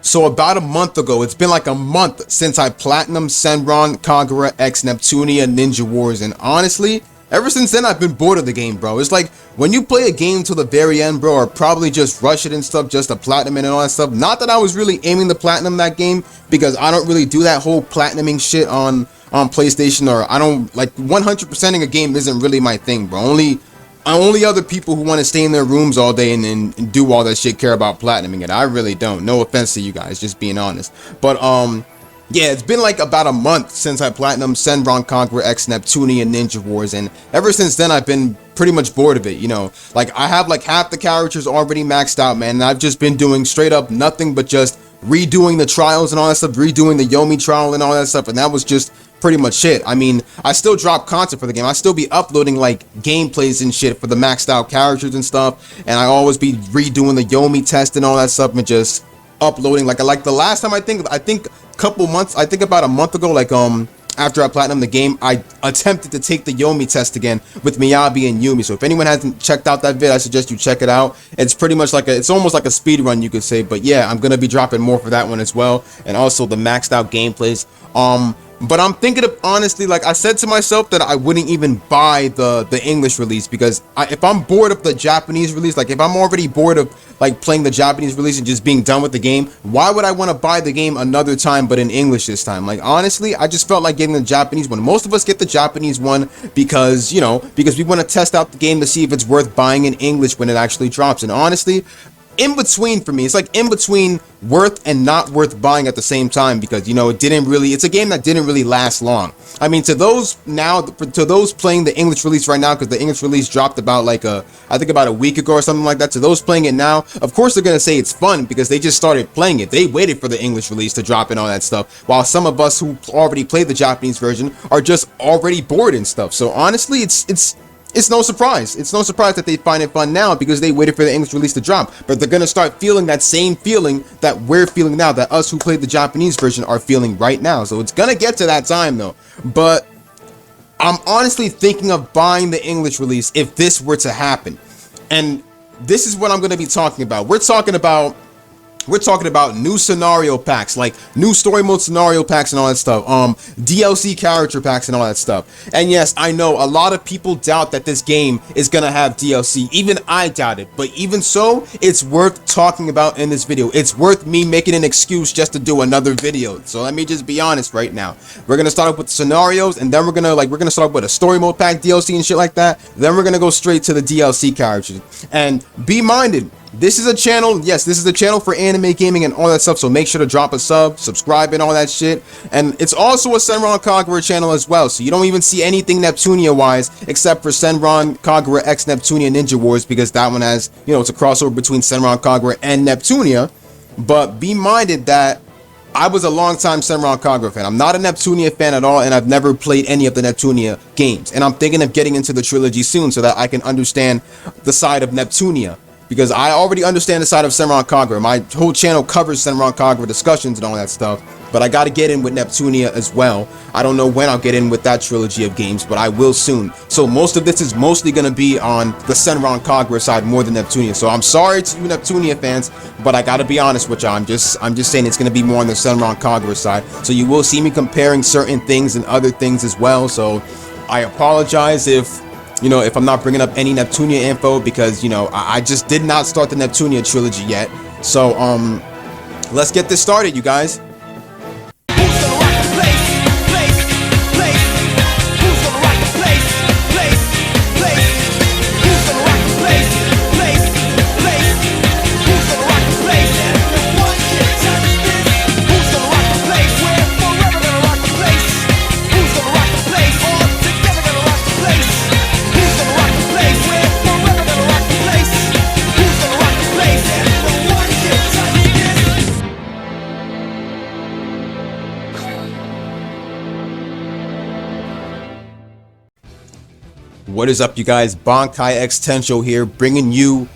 So about a month ago, it's been like a month since I platinumed Senran, Kagura X Neptunia Ninja Wars, and honestly, ever since then I've been bored of the game, bro. It's like when you play a game till the very end, bro, or probably just rush it and stuff just to platinum it and all that stuff. Not that I was really aiming to platinum that game, because I don't really do that whole platinuming shit on PlayStation, or I don't like 100%ing a game isn't really my thing, bro. Only other people who want to stay in their rooms all day and do all that shit care about platinuming it. I really don't. No offense to you guys, just being honest. But yeah, it's been like about a month since I platinumed Senran, Kagura X Neptunia Ninja Wars, and ever since then I've been pretty much bored of it, you know. Like I have like half the characters already maxed out, man, and I've just been doing straight up nothing but just redoing the trials and all that stuff, redoing the Yomi trial and all that stuff, and that was just pretty much it. I mean, I still drop content for the game. I still be uploading like gameplays and shit for the maxed out characters and stuff, and I always be redoing the Yomi test and all that stuff and just uploading like the last time I think couple months, I think about a month ago, like after I platinumed the game, I attempted to take the Yomi test again with Miyabi and Yumi. So if anyone hasn't checked out that vid, I suggest you check it out. It's pretty much like it's almost like a speed run, you could say. But yeah, I'm gonna be dropping more for that one as well, and also the maxed out gameplays. But I'm thinking of, honestly, like I said to myself, that I wouldn't even buy the English release, because if I'm bored of the Japanese release, like if I'm already bored of like playing the Japanese release and just being done with the game, why would I want to buy the game another time but in English this time? Like honestly, I just felt like getting the Japanese one. Most of us get the Japanese one because, you know, because we want to test out the game to see if it's worth buying in English when it actually drops. And honestly, in between for me, it's like in between worth and not worth buying at the same time, because, you know, it's a game that didn't really last long. I mean, to those playing the English release right now, because the English release dropped about like I think about a week ago or something like that, to those playing it now, of course they're gonna say it's fun because they just started playing it. They waited for the English release to drop and all that stuff, while some of us who already played the Japanese version are just already bored and stuff. So honestly, it's no surprise. It's no surprise that they find it fun now, because they waited for the English release to drop. But they're going to start feeling that same feeling that we're feeling now, that us who played the Japanese version are feeling right now. So it's going to get to that time though. But I'm honestly thinking of buying the English release if this were to happen. And this is what I'm going to be talking about. We're talking about new scenario packs, like new story mode scenario packs and all that stuff, DLC character packs and all that stuff. And yes, I know a lot of people doubt that this game is gonna have DLC. Even I doubt it, but even so, it's worth talking about in this video. It's worth me making an excuse just to do another video. So let me just be honest right now. We're gonna start off with the scenarios, and then we're gonna start with a story mode pack DLC and shit like that. Then we're gonna go straight to the DLC characters. And be minded, this is a channel, yes, this is a channel for anime gaming and all that stuff, so make sure to drop a sub, subscribe and all that shit. And it's also a Senran Kagura channel as well, so you don't even see anything Neptunia wise except for Senran Kagura X Neptunia Ninja Wars, because that one has, you know, it's a crossover between Senran Kagura and Neptunia. But be minded that I was a long-time Senran Kagura fan. I'm not a Neptunia fan at all, and I've never played any of the Neptunia games. And I'm thinking of getting into the trilogy soon so that I can understand the side of Neptunia, because I already understand the side of Senran Kagura. My whole channel covers Senran Kagura discussions and all that stuff, but I got to get in with Neptunia as well. I don't know when I'll get in with that trilogy of games, but I will soon. So most of this is mostly going to be on the Senran Kagura side more than Neptunia. So I'm sorry to you Neptunia fans, but I got to be honest with y'all. I'm just saying it's going to be more on the Senran Kagura side. So you will see me comparing certain things and other things as well. So I apologize if, you know, if I'm not bringing up any Neptunia info, because, you know, I just did not start the Neptunia trilogy yet. So let's get this started, you guys. What is up, you guys? Bankai X Tensho here, bringing you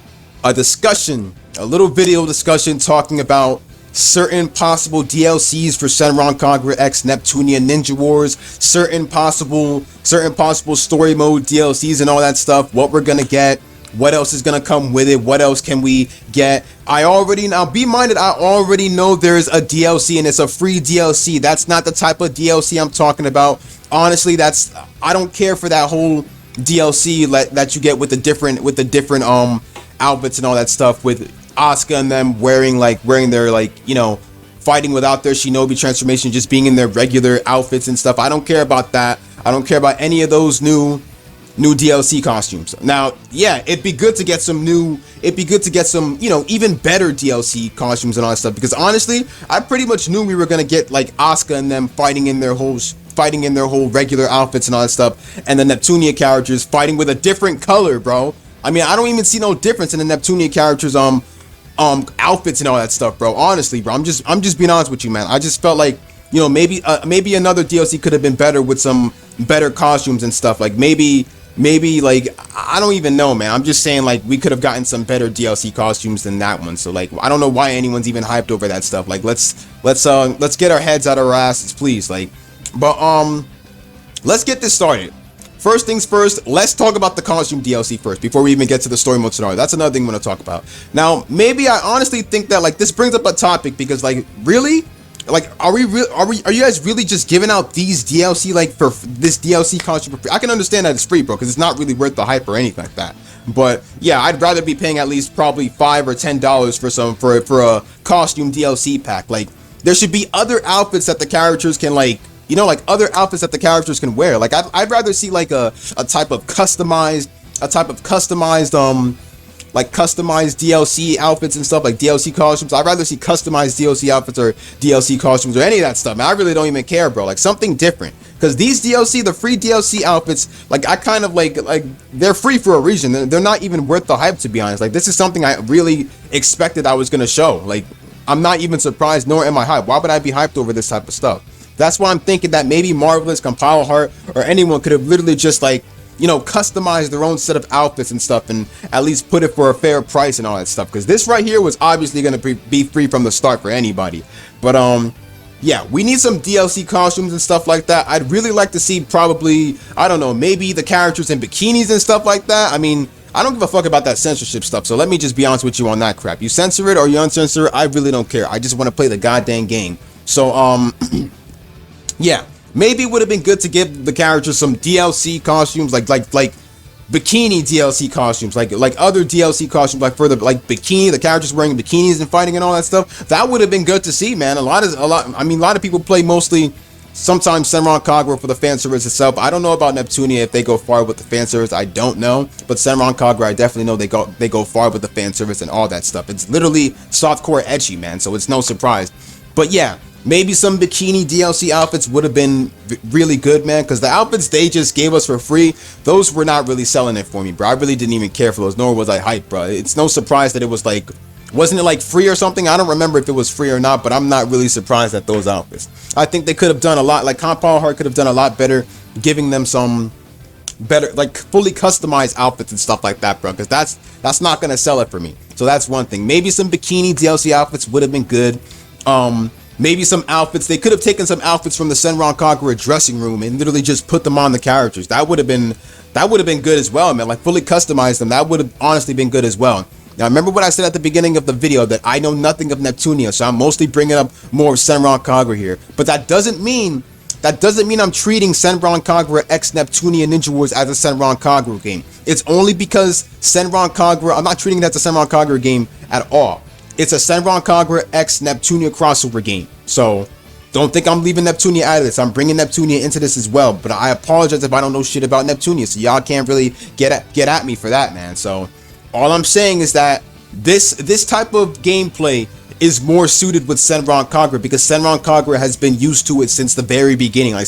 a discussion, a little video discussion talking about certain possible DLCs for Senran Kagura X Neptunia Ninja Wars, certain possible story mode DLCs and all that stuff, what we're gonna get, what else is gonna come with it, what else can we get. Now be minded, I already know there's a DLC and it's a free DLC. That's not the type of DLC I'm talking about. Honestly, I don't care for that whole DLC that you get with the different outfits and all that stuff, with Asuka and them wearing their, like, you know, fighting without their shinobi transformation, just being in their regular outfits and stuff. I don't care about that. I don't care about any of those new DLC costumes. Now, yeah, it'd be good to get some, you know, even better DLC costumes and all that stuff, because honestly, I pretty much knew we were gonna get like Asuka and them fighting in their whole regular outfits and all that stuff, and the Neptunia characters fighting with a different color, bro. I mean, I don't even see no difference in the Neptunia characters outfits and all that stuff, bro. Honestly, bro, I'm just being honest with you, man. I just felt like, you know, maybe another DLC could have been better with some better costumes and stuff. Like maybe like, I don't even know, man. I'm just saying, like, we could have gotten some better DLC costumes than that one. So like, I don't know why anyone's even hyped over that stuff. Like, let's get our heads out of our asses, please. Like, but let's get this started. First things first, let's talk about the costume DLC first before we even get to the story mode scenario. That's another thing I'm going to talk about. Now, maybe I honestly think that, like, this brings up a topic, because, like, really? Like, are you guys really just giving out these DLC, like, for this DLC costume for free? I can understand that it's free, bro, because it's not really worth the hype or anything like that. But yeah, I'd rather be paying at least probably $5 or $10 for a costume DLC pack. Like, there should be other outfits that the characters can, like, you know, like other outfits that the characters can wear. Like, I'd rather see like a type of customized like customized DLC outfits and stuff, like DLC costumes. I'd rather see customized DLC outfits or DLC costumes or any of that stuff, man. I really don't even care, bro. Like, something different, because these the free DLC outfits, like, I kind of like they're free for a reason. They're not even worth the hype, to be honest. Like, this is something I really expected I was gonna show. Like, I'm not even surprised, nor am I hyped. Why would I be hyped over this type of stuff? That's why I'm thinking that maybe Marvelous, Compile Heart, or anyone could have literally just, like, you know, customized their own set of outfits and stuff, and at least put it for a fair price and all that stuff. Because this right here was obviously going to be free from the start for anybody. But yeah, we need some DLC costumes and stuff like that. I'd really like to see, probably, I don't know, maybe the characters in bikinis and stuff like that. I mean, I don't give a fuck about that censorship stuff, so let me just be honest with you on that crap. You censor it or you uncensor it, I really don't care. I just want to play the goddamn game. So yeah, maybe it would have been good to give the characters some DLC costumes, like bikini DLC costumes, like other DLC costumes, like for the, like, bikini, the characters wearing bikinis and fighting and all that stuff. That would have been good to see, man. A lot of people play mostly sometimes Senran Kagura for the fan service itself. I don't know about Neptunia if they go far with the fan service. I don't know, but Senran Kagura, I definitely know they go far with the fan service and all that stuff. It's literally softcore edgy, man. So it's no surprise. But yeah, maybe some bikini DLC outfits would have been really good, man, because the outfits they just gave us for free, those were not really selling it for me, bro. I really didn't even care for those, nor was I hyped, bro. It's no surprise that it was like, wasn't it like free or something? I don't remember if it was free or not, but I'm not really surprised at those outfits. I think they could have done a lot, like Compile Heart could have done a lot better, giving them some better, like, fully customized outfits and stuff like that, bro, because that's not going to sell it for me. So that's one thing. Maybe some bikini DLC outfits would have been good. Maybe some outfits, they could have taken some outfits from the Senran Kagura dressing room and literally just put them on the characters. That would have been good as well, man. Like, fully customize them. That would have honestly been good as well. Now, remember what I said at the beginning of the video, that I know nothing of Neptunia, so I'm mostly bringing up more of Senran Kagura here. But that doesn't mean I'm treating Senran Kagura X Neptunia Ninja Wars as a Senran Kagura game. It's only because Senran Kagura, I'm not treating it as a Senran Kagura game at all. It's a Senran Kagura X Neptunia crossover game. So don't think I'm leaving Neptunia out of this. I'm bringing Neptunia into this as well. But I apologize if I don't know shit about Neptunia, so y'all can't really get at me for that, man. So all I'm saying is that this type of gameplay is more suited with Senran Kagura, because Senran Kagura has been used to it since the very beginning, like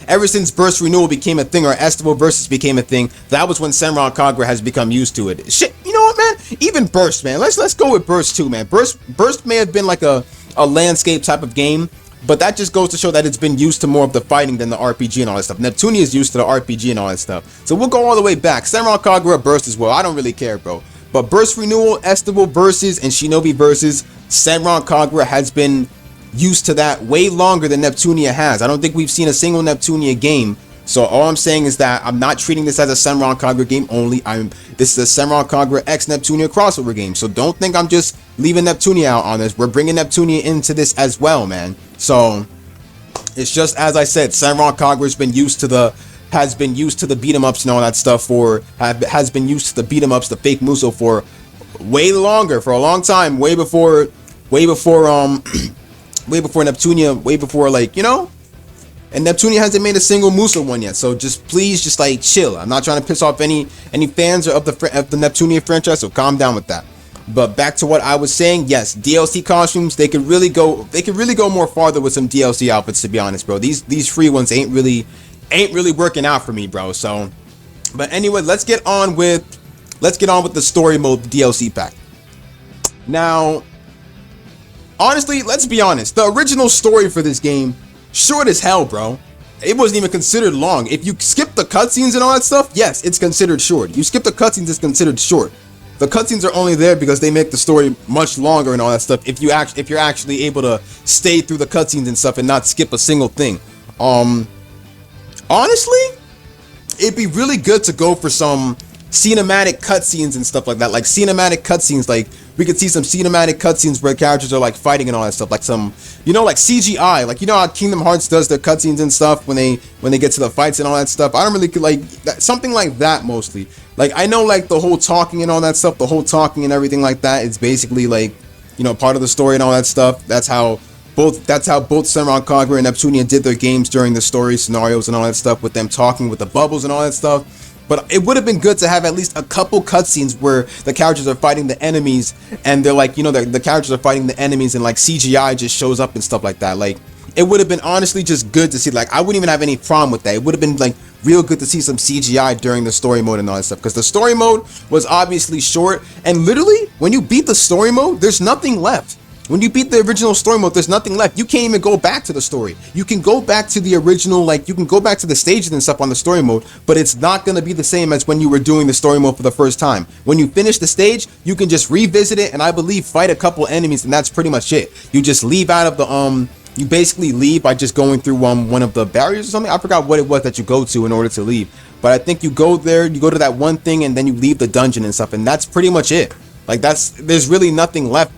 ever since Burst Renewal became a thing, or Estival Versus became a thing. That was when Senran Kagura has become used to it. Shit, you know what, man? Even Burst, man. Let's go with Burst too, man. Burst may have been like a landscape type of game, but that just goes to show that it's been used to more of the fighting than the RPG and all that stuff. Neptunia is used to the RPG and all that stuff. So we'll go all the way back. Senran Kagura, Burst as well. I don't really care, bro. But Burst Renewal, Estival Versus, and Shinobi Versus, Senran Kagura has been used to that way longer than Neptunia has. I don't think we've seen a single Neptunia game So all I'm saying is that I'm not treating this as a Senran Kagura game only. This is a Senran Kagura X Neptunia crossover game. So don't think I'm just leaving Neptunia out on this. We're bringing Neptunia into this as well, man. So it's just as I said, Senran Kagura's been used to the beat 'em ups and all that stuff has been used to the beat 'em ups, the fake Muso for way longer, for a long time, way before Neptunia, way before, like, you know. And Neptunia hasn't made a single Muso one yet, so please just like chill. I'm not trying to piss off any fans of the Neptunia franchise, so calm down with that. But back to what I was saying, yes, DLC costumes, they could really go more farther with some DLC outfits, to be honest, bro. These free ones ain't really working out for me, bro. So, but anyway, let's get on with the story mode DLC pack. Now, honestly, let's be honest, the original story for this game, short as hell, bro. It wasn't even considered long. If you skip the cutscenes and all that stuff, yes, it's considered short. You skip the cutscenes, it's considered short. The cutscenes are only there because they make the story much longer and all that stuff. If you're actually able to stay through the cutscenes and stuff and not skip a single thing. Honestly, it'd be really good to go for some cinematic cutscenes and stuff like that. Like cinematic cutscenes, like we could see some cinematic cutscenes where characters are like fighting and all that stuff, like some, you know, like CGI, like, you know how Kingdom Hearts does their cutscenes and stuff when they get to the fights and all that stuff. I don't really like that, something like that mostly. Like, I know, like, the whole talking and all that stuff, the whole talking and everything like that, it's basically like, you know, part of the story and all that stuff. That's how both Senran Kagura and Neptunia did their games during the story scenarios and all that stuff, with them talking with the bubbles and all that stuff. But it would have been good to have at least a couple cutscenes where the characters are fighting the enemies and they're like, you know, the characters are fighting the enemies and like CGI just shows up and stuff like that. Like, it would have been honestly just good to see. Like, I wouldn't even have any problem with that. It would have been like real good to see some CGI during the story mode and all that stuff, because the story mode was obviously short, and literally when you beat the story mode, there's nothing left. When you beat the original story mode, there's nothing left. You can't even go back to the story. You can go back to the original, like, you can go back to the stages and stuff on the story mode, but it's not going to be the same as when you were doing the story mode for the first time. When you finish the stage, you can just revisit it and I believe fight a couple enemies, and that's pretty much it. You just leave out of the, you basically leave by just going through one of the barriers or something. I forgot what it was that you go to in order to leave. But I think you go there, you go to that one thing, and then you leave the dungeon and stuff, and that's pretty much it. Like, there's really nothing left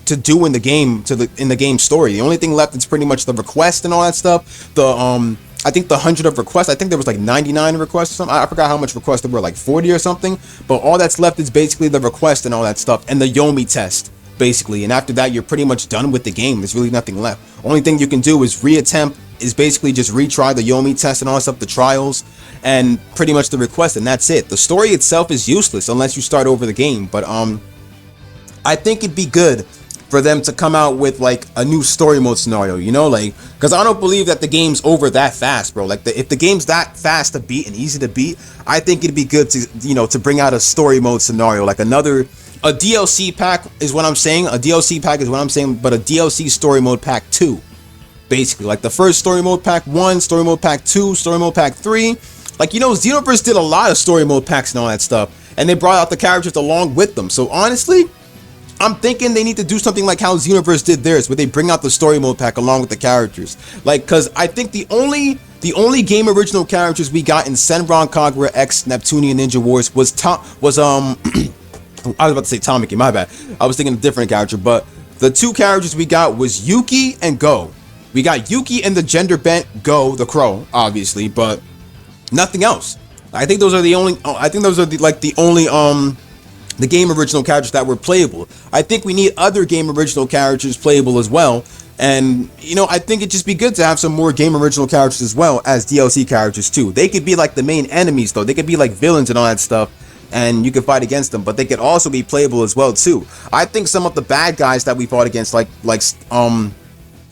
to do in the game, in the game story. The only thing left is pretty much the request and all that stuff. I think the 100 of requests, I think there was like 99 requests or something. I forgot how much requests there were, like 40 or something. But all that's left is basically the request and all that stuff, and the Yomi test, basically. And after that, you're pretty much done with the game. There's really nothing left. Only thing you can do is is basically just retry the Yomi test and all that stuff, the trials, and pretty much the request, and that's it. The story itself is useless unless you start over the game. But I think it'd be good for them to come out with like a new story mode scenario, you know, like, because I don't believe that the game's over that fast, bro. Like, if the game's that fast to beat and easy to beat, I think it'd be good to, you know, to bring out a story mode scenario, like a DLC pack is what I'm saying. A DLC pack is what I'm saying, but a DLC story mode pack 2, basically, like the first story mode pack 1, story mode pack 2, story mode pack 3. Like, you know, Xenoverse did a lot of story mode packs and all that stuff, and they brought out the characters along with them. So honestly, I'm thinking they need to do something like how Xenoverse did theirs, where they bring out the story mode pack along with the characters. Like, because I think the only game original characters we got in Senran Kagura X Neptunia Ninja Wars was I was about to say Tamaki, my bad. I was thinking a different character, but the two characters we got was Yuki and Go. We got Yuki and the gender bent Go, the crow, obviously, but nothing else. I think those are the only. The game original characters that were playable. I think we need other game original characters playable as well. And, you know, I think it'd just be good to have some more game original characters as well as DLC characters too. They could be like the main enemies though. They could be like villains and all that stuff, and you could fight against them, but they could also be playable as well too. I think some of the bad guys that we fought against, like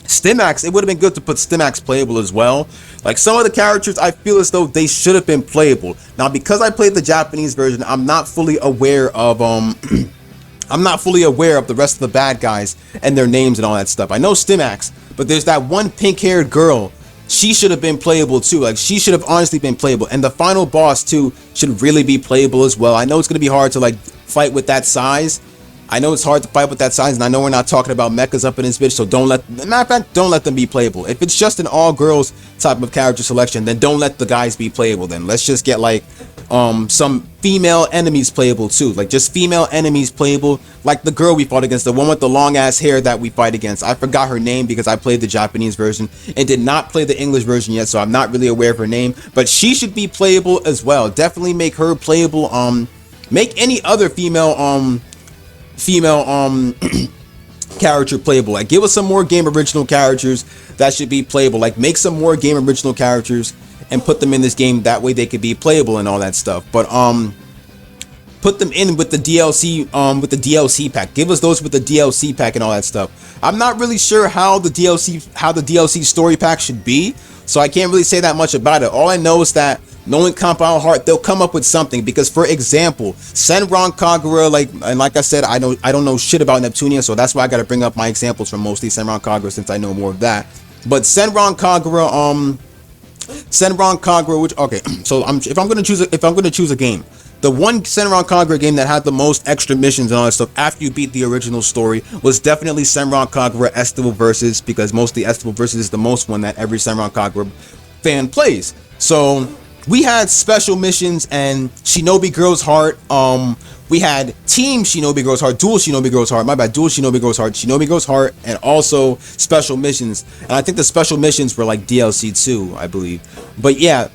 Stimax, it would have been good to put Stimax playable as well. Like, some of the characters, I feel as though they should have been playable. Now, because I played the Japanese version, I'm not fully aware of I'm not fully aware of the rest of the bad guys and their names and all that stuff. I know Stimax, but there's that one pink-haired girl. She should have been playable too. Like, she should have honestly been playable. And the final boss too should really be playable as well. I know it's gonna be hard to like fight with that size, I know it's hard to fight with that size, and I know we're not talking about mechas up in this bitch, so don't let, matter of fact, don't let them be playable. If it's just an all-girls type of character selection, then don't let the guys be playable then. Let's just get, like, some female enemies playable, too. Like, just female enemies playable, like the girl we fought against, the one with the long-ass hair that we fight against. I forgot her name because I played the Japanese version and did not play the English version yet, so I'm not really aware of her name, but she should be playable as well. Definitely make her playable. Make any other female character playable. Like, give us some more game original characters that should be playable. Like, make some more game original characters and put them in this game, that way they could be playable and all that stuff. But put them in with the DLC pack. Give us those with the DLC pack and all that stuff. I'm not really sure how the DLC story pack should be, so I can't really say that much about it. All I know is that knowing Compound Heart, they'll come up with something. Because, for example, Senran Kagura, like I said, I don't know shit about Neptunia, so that's why I gotta bring up my examples from mostly Senran Kagura, since I know more of that. But Senran Kagura, which, okay, so if I'm gonna choose a game, the one Senran Kagura game that had the most extra missions and all that stuff after you beat the original story was definitely Senran Kagura Estival Versus, because mostly Estival Versus is the most one that every Senran Kagura fan plays. So we had special missions and Shinobi Girl's Heart. We had Team Shinobi Girl's Heart, Dual Shinobi Girl's Heart, my bad, Dual Shinobi Girl's Heart, Shinobi Girl's Heart, and also special missions. And I think the special missions were like DLC 2, I believe. But yeah,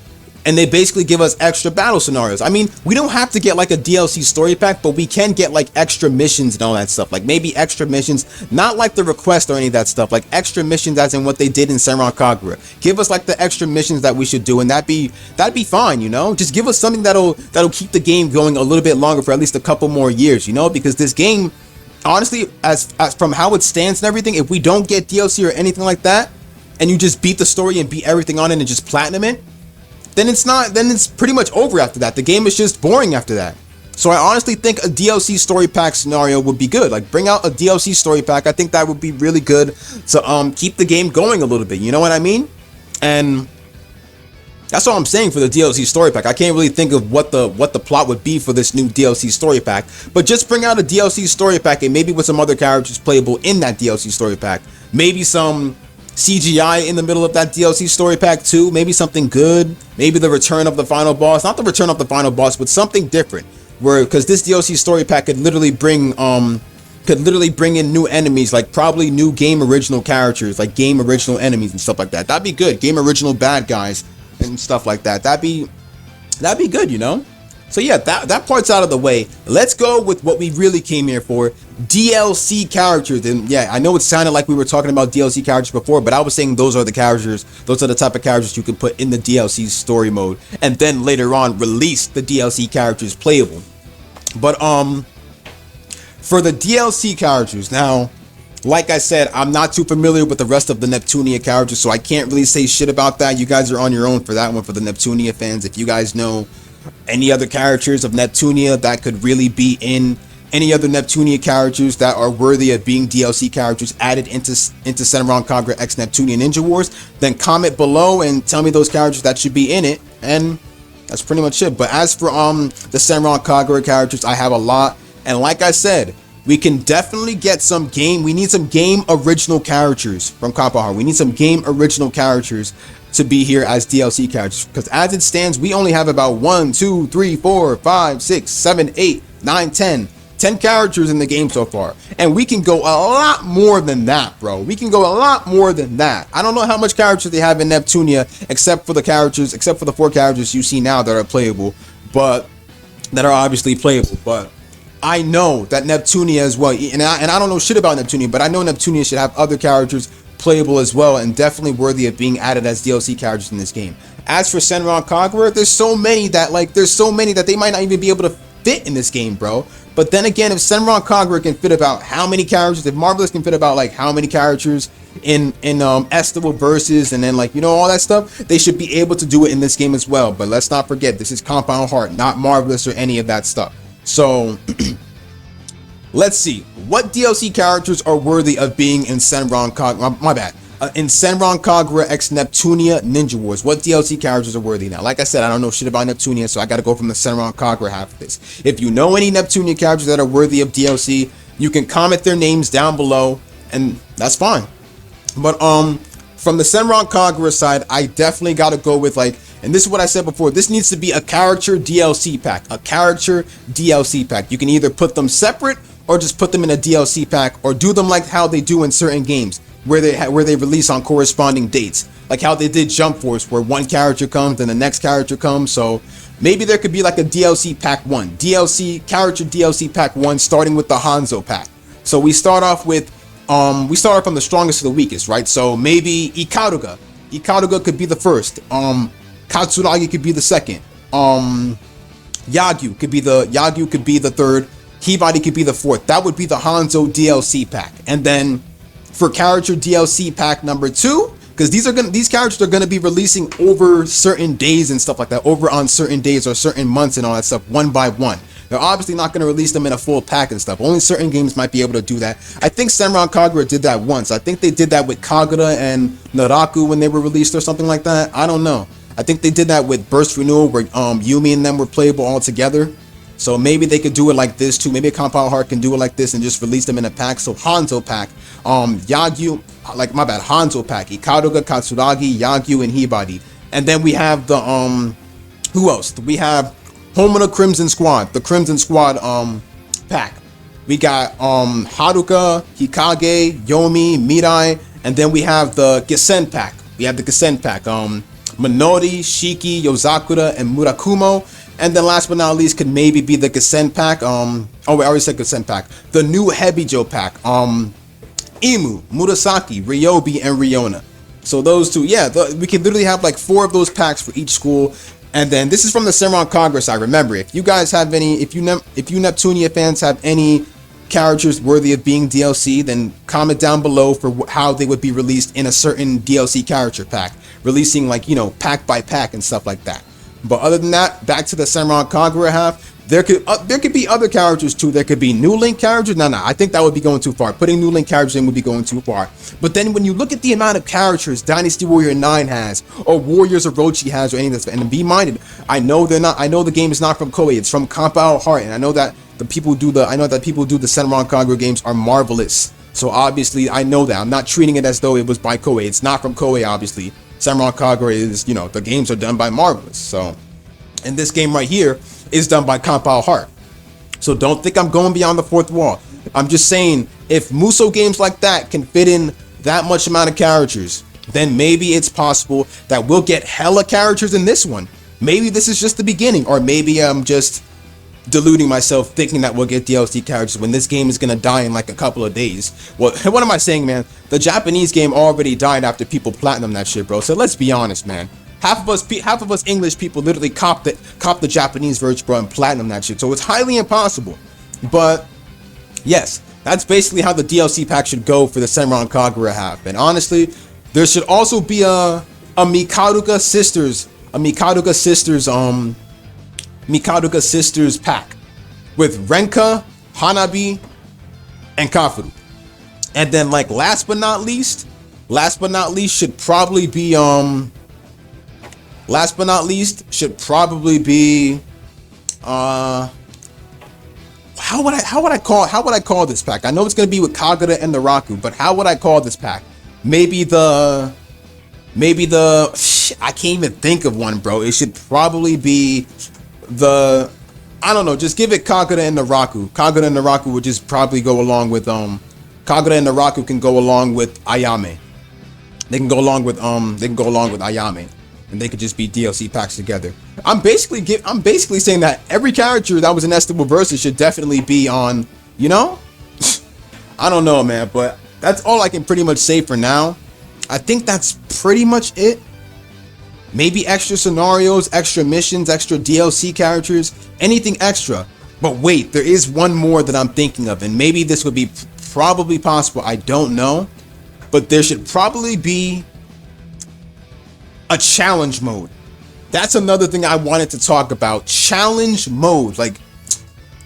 and they basically give us extra battle scenarios. I mean, we don't have to get like a DLC story pack, but we can get like extra missions and all that stuff. Like maybe extra missions, not like the request or any of that stuff, like extra missions as in what they did in Senran Kagura. Give us like the extra missions that we should do, and that'd be fine, you know? Just give us something that'll keep the game going a little bit longer, for at least a couple more years, you know? Because this game, honestly, as from how it stands and everything, if we don't get DLC or anything like that, and you just beat the story and beat everything on it and just platinum it, then it's pretty much over after that. The game is just boring after that. So I honestly think a DLC story pack scenario would be good. Like, bring out a DLC story pack. I think that would be really good to keep the game going a little bit. You know what I mean? And that's all I'm saying for the DLC story pack. I can't really think of what the plot would be for this new DLC story pack. But just bring out a DLC story pack, and maybe with some other characters playable in that DLC story pack. Maybe some CGI in the middle of that DLC story pack too. Maybe something good. Maybe the return of the final boss. Not the return of the final boss, but something different. Because this DLC story pack could literally bring in new enemies, like probably new game original characters, like game original enemies and stuff like that. That'd be good. Game original bad guys and stuff like that. That'd be good, you know? So yeah, that part's out of the way. Let's go with what we really came here for. DLC characters. And yeah, I know it sounded like we were talking about DLC characters before, but I was saying those are the characters, those are the type of characters you can put in the DLC story mode, and then later on release the DLC characters playable. But for the DLC characters, now, like I said, I'm not too familiar with the rest of the Neptunia characters, so I can't really say shit about that. You guys are on your own for that one, for the Neptunia fans. If you guys know any other characters of Neptunia that could really be in, any other Neptunia characters that are worthy of being DLC characters added into Senran Kagura X Neptunia Ninja Wars, then comment below and tell me those characters that should be in it, and that's pretty much it. But as for the Senran Kagura characters, I have a lot, and like I said, we can definitely get some game. We need some game original characters from Compound Heart. We need some game original characters to be here as DLC characters, because as it stands, we only have about 1, 2, 3, 4, 5, 6, 7, 8, 9, 10 characters in the game so far, and we can go a lot more than that, bro. We can go a lot more than that. I don't know how much characters they have in Neptunia, except for the 4 characters you see now that are playable, but that are obviously playable. But I know that Neptunia as well, and I don't know shit about Neptunia, but I know Neptunia should have other characters playable as well, and definitely worthy of being added as DLC characters in this game. As for Senran Kagura, there's so many that they might not even be able to fit in this game, bro. But then again, if Senran Kagura can fit about how many characters, if Marvelous can fit about like how many characters in Estival Versus, and then like, you know, all that stuff, they should be able to do it in this game as well. But let's not forget, this is Compound Heart, not Marvelous or any of that stuff. So let's see what DLC characters are worthy of being in Senran Kagura. My bad. In Senran Kagura X Neptunia Ninja Wars, what DLC characters are worthy now? Like I said, I don't know shit about Neptunia, so I gotta go from the Senran Kagura half of this. If you know any Neptunia characters that are worthy of DLC, You can comment their names down below, and that's fine. But from the Senran Kagura side, I definitely got to go with, like, and this is what I said before, this needs to be a character DLC pack. A character DLC pack. You can either put them separate or just put them in a DLC pack, or do them like how they do in certain games where they release on corresponding dates, like how they did Jump Force, where one character comes and the next character comes. So maybe there could be like a DLC pack 1, character DLC pack 1, starting with the Hanzo pack. So we start off from the strongest to the weakest, right? So maybe Ikaruga could be the first, Katsuragi could be the second, Yagyu could be the third, Hibari could be the fourth. That would be the Hanzo DLC pack. And then for character DLC pack number 2, because these characters are gonna be releasing over certain days and stuff like that, over on certain days or certain months and all that stuff, one by one. They're obviously not gonna release them in a full pack and stuff. Only certain games might be able to do that. I think Senran Kagura did that once. I think they did that with Kagura and Naraku when they were released or something like that. I don't know. I think they did that with Burst Renewal, where Yumi and them were playable all together. So maybe they could do it like this too. Maybe Compound Heart can do it like this and just release them in a pack. So Hanzo pack, Yagyu, like my bad, Hanzo pack, Ikaruga, Katsuragi, Yagyu, and Hibari. And then we have the who else? We have Home of the Crimson Squad, the Crimson Squad pack. We got Haruka, Hikage, Yomi, Mirai, and then we have the Gisen pack. Minori, Shiki, Yozakura, and Murakumo. And then last but not least could maybe be the Gisen pack. We already said Gisen pack. The new Hebijo pack. Imu, Murasaki, Ryobi, and Riona. So those two, yeah, we can literally have like 4 of those packs for each school. And then this is from the Senran Kagura side. Remember, if you guys have any, if you Neptunia fans have any characters worthy of being DLC, then comment down below for how they would be released in a certain DLC character pack, releasing, like, you know, pack by pack and stuff like that. But other than that, back to the Senran Kagura half, there could be other characters too. There could be new Link characters. No, I think that would be going too far. Putting new Link characters in would be going too far. But then when you look at the amount of characters Dynasty Warrior 9 has, or Warriors Orochi has, or any of this, and be minded, I know the game is not from Koei, it's from Compound Heart, and I know that the people who do the Senran Kagura games are marvelous. So obviously I know that. I'm not treating it as though it was by Koei. It's not from Koei, obviously. Senran Kagura is, you know, the games are done by Marvelous. So, and this game right here is done by Compound Heart. So don't think I'm going beyond the fourth wall. I'm just saying, if Muso games like that can fit in that much amount of characters, then maybe it's possible that we'll get hella characters in this one. Maybe this is just the beginning, or maybe I'm just deluding myself thinking that we'll get DLC characters when this game is gonna die in like a couple of days. Well, what am I saying, man? The Japanese game already died after people platinum that shit, bro. So let's be honest, man. Half of us English people literally cop the Japanese version, bro, and platinum that shit. So it's highly impossible. But yes, that's basically how the DLC pack should go for the Senran Kagura half. And honestly, there should also be a Mikaruga Sisters pack with Renka, Hanabi, and Kafuru. And then, like, last but not least should probably be how would I call this pack? I know it's gonna be with Kagura and Naraku, but how would I call this pack? Maybe the I can't even think of one, bro. It should probably be I don't know, just give it Kagura and Naraku. Kagura and Naraku would just probably go along with Kagura and Naraku can go along with Ayame. They can go along with Ayame, and they could just be DLC packs together. I'm basically saying that every character that was in Estable Versus should definitely be on, you know? I don't know, man, but that's all I can pretty much say for now. I think that's pretty much it. Maybe extra scenarios, extra missions, extra DLC characters, anything extra. But wait, there is one more that I'm thinking of, and maybe this would be probably possible. I don't know. But there should probably be a challenge mode. That's another thing I wanted to talk about. Challenge mode. Like,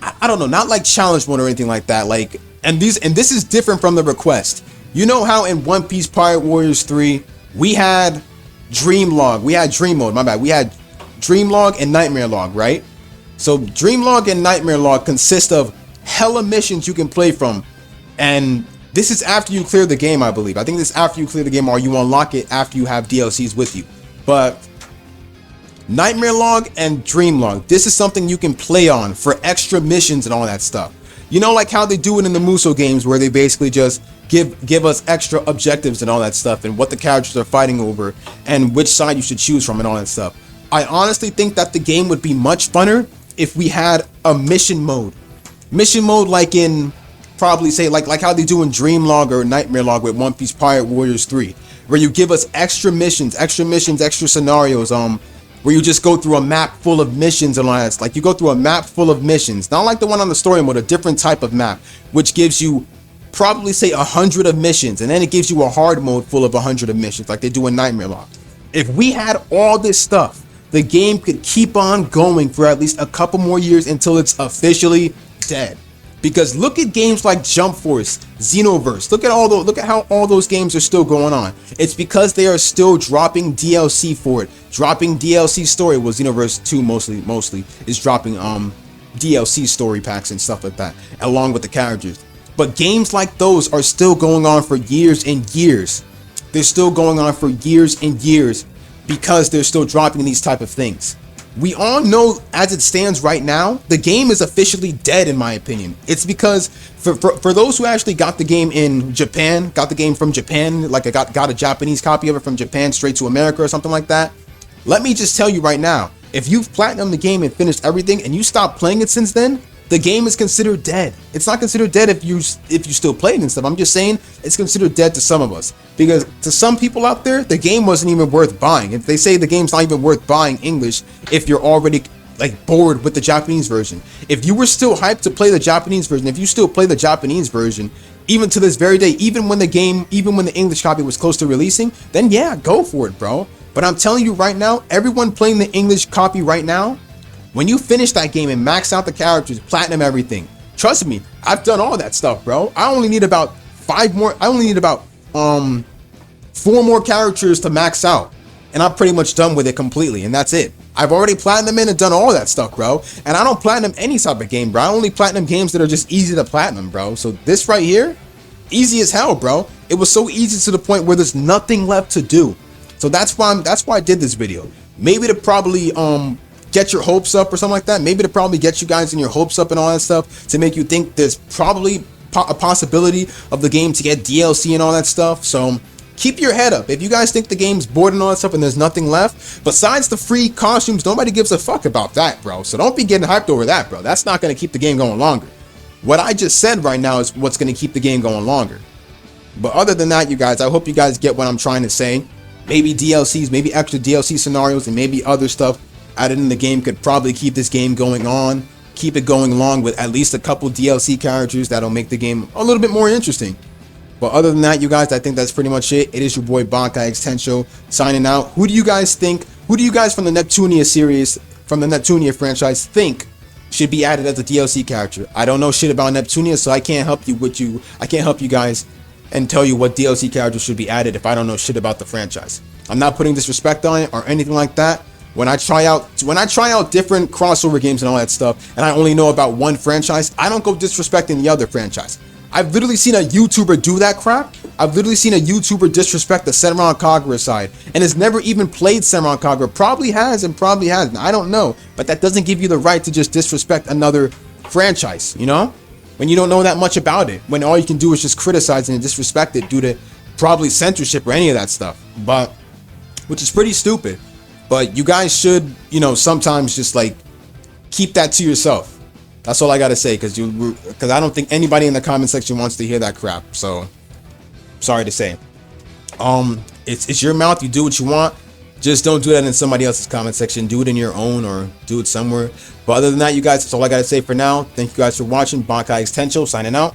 I don't know, not like challenge mode or anything like that. Like, and this is different from the request. You know how in One Piece Pirate Warriors 3, we had Dream Log. We had Dream Mode, my bad. We had Dream Log and Nightmare Log, right? So Dream Log and Nightmare Log consist of hella missions you can play from. And this is after you clear the game, I believe. I think this is after you clear the game, or you unlock it after you have DLCs with you. But Nightmare Log and Dream Log, this is something you can play on for extra missions and all that stuff. You know, like how they do it in the Muso games, where they basically just give us extra objectives and all that stuff, and what the characters are fighting over, and which side you should choose from and all that stuff. I honestly think that the game would be much funner if we had a mission mode. Mission mode like in, probably say, like how they do in Dream Log or Nightmare Log with One Piece Pirate Warriors 3, where you give us extra missions, extra scenarios, where you just go through a map full of missions and all that. Like you go through a map full of missions, not like the one on the story mode, a different type of map, which gives you probably say 100 of missions, and then it gives you a hard mode full of 100 of missions like they do in Nightmare Log. If we had all this stuff, the game could keep on going for at least a couple more years until it's officially dead. Because look at games like Jump Force, Xenoverse. Look at how all those games are still going on. It's because they are still dropping DLC for it. Dropping DLC story. Well, Xenoverse 2 mostly is dropping DLC story packs and stuff like that, along with the characters. But games like those are still going on for years and years. They're still going on for years and years because they're still dropping these type of things. We all know, as it stands right now, the game is officially dead, in my opinion. It's because for those who actually got the game in Japan, got the game from Japan, like I got a Japanese copy of it from Japan straight to America or something like that. Let me just tell you right now, if you've platinumed the game and finished everything and you stopped playing it since then, the game is considered dead. It's not considered dead if you still play it and stuff. I'm just saying it's considered dead to some of us, because to some people out there, the game wasn't even worth buying. If they say the game's not even worth buying English, if you're already like bored with the Japanese version. If you were still hyped to play the Japanese version, if you still play the Japanese version, even to this very day, even when the English copy was close to releasing, then yeah, go for it, bro. But I'm telling you right now, everyone playing the English copy right now, when you finish that game and max out the characters, platinum everything, trust me, I've done all that stuff, bro. I only need about 4 more characters to max out, and I'm pretty much done with it completely, and that's it. I've already platinum in and done all that stuff, bro. And I don't platinum any type of game, bro. I only platinum games that are just easy to platinum, bro. So this right here, easy as hell, bro. It was so easy to the point where there's nothing left to do. So that's why I did this video. Maybe to probably get your hopes up or something like that. Maybe to probably get you guys in your hopes up and all that stuff, to make you think there's probably a possibility of the game to get DLC and all that stuff. So keep your head up. If you guys think the game's bored and all that stuff and there's nothing left besides the free costumes, nobody gives a fuck about that, bro. So don't be getting hyped over that, bro. That's not going to keep the game going longer. What I just said right now is what's going to keep the game going longer. But other than that, you guys, I hope you guys get what I'm trying to say. Maybe DLCs, maybe extra DLC scenarios, and maybe other stuff added in the game could probably keep this game going on, keep it going along with at least a couple DLC characters that'll make the game a little bit more interesting. But other than that, you guys, I think that's pretty much it. It is your boy Bankai X Tensho signing out. Who do you guys think, who do you guys from the Neptunia series, from the Neptunia franchise, think should be added as a DLC character? I don't know shit about Neptunia, so I can't help you guys and tell you what DLC characters should be added if I don't know shit about the franchise. I'm not putting disrespect on it or anything like that. When I try out different crossover games and all that stuff, and I only know about one franchise, I don't go disrespecting the other franchise. I've literally seen a YouTuber do that crap. I've literally seen a YouTuber disrespect the Senran Kagura side, and has never even played Senran Kagura. Probably has and probably hasn't. I don't know. But that doesn't give you the right to just disrespect another franchise, you know? When you don't know that much about it. When all you can do is just criticize and disrespect it due to probably censorship or any of that stuff. But, which is pretty stupid. But you guys should, you know, sometimes just like keep that to yourself. That's all I gotta say, because I don't think anybody in the comment section wants to hear that crap. So sorry to say. It's your mouth. You do what you want. Just don't do that in somebody else's comment section. Do it in your own, or do it somewhere. But other than that, you guys, that's all I gotta say for now. Thank you guys for watching. Bankai X Tensho signing out.